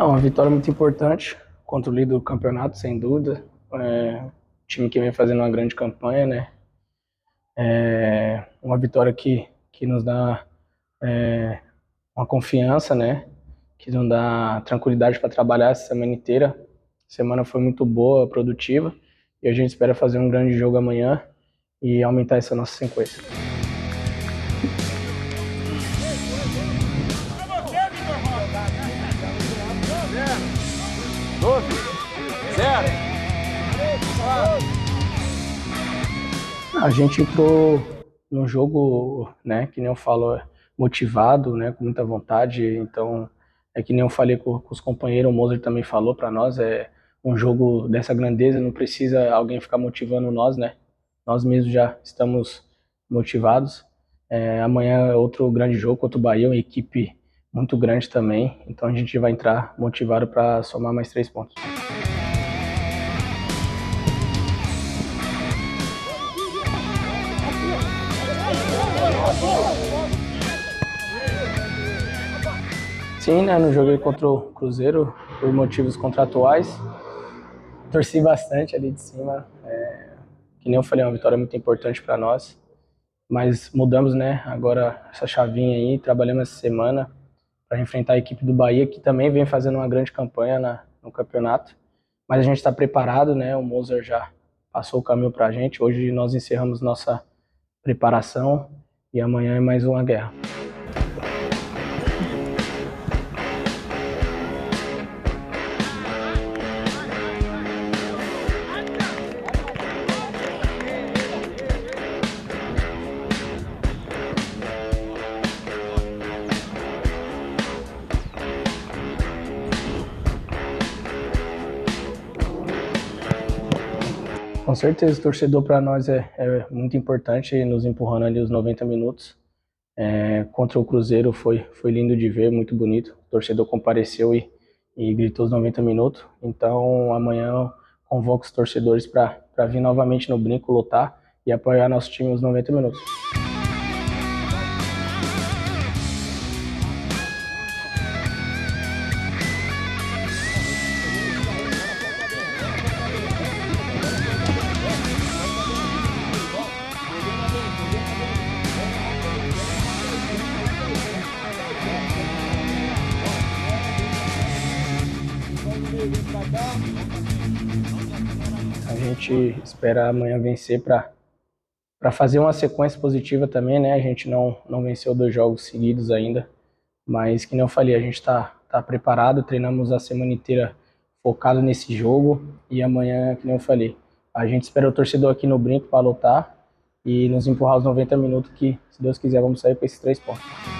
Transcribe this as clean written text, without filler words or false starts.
Uma vitória muito importante contra o líder do campeonato, sem dúvida. Time que vem fazendo uma grande campanha, né? Uma vitória que nos dá uma confiança, né? Que nos dá tranquilidade para trabalhar essa semana inteira. A semana foi muito boa, produtiva, e a gente espera fazer um grande jogo amanhã e aumentar essa nossa sequência. A gente entrou no jogo, né, que nem eu falo, motivado, né, com muita vontade. Então, que nem eu falei com os companheiros, o Mozart também falou para nós, um jogo dessa grandeza, não precisa alguém ficar motivando nós, né? Nós mesmos já estamos motivados. Amanhã é outro grande jogo contra o Bahia, uma equipe muito grande também. Então a gente vai entrar motivado para somar mais 3 pontos. Sim, né? No jogo contra o Cruzeiro, por motivos contratuais, torci bastante ali de cima. Que nem eu falei, é uma vitória muito importante para nós. Mas mudamos, né? Agora essa chavinha aí, trabalhamos essa semana para enfrentar a equipe do Bahia, que também vem fazendo uma grande campanha no campeonato. Mas a gente está preparado, né? O Mozart já passou o caminho para a gente. Hoje nós encerramos nossa preparação e amanhã é mais uma guerra. Com certeza, o torcedor para nós é muito importante, nos empurrando ali os 90 minutos. Contra o Cruzeiro foi lindo de ver, muito bonito. O torcedor compareceu e gritou os 90 minutos. Então amanhã eu convoco os torcedores para vir novamente no Brinco, lutar e apoiar nosso time os 90 minutos. A gente espera amanhã vencer para fazer uma sequência positiva também, né? A gente não venceu 2 jogos seguidos ainda, mas que nem eu falei, a gente tá preparado, treinamos a semana inteira focado nesse jogo e amanhã, que nem eu falei, a gente espera o torcedor aqui no Brinco para lutar e nos empurrar os 90 minutos que, se Deus quiser, vamos sair com esses 3 pontos.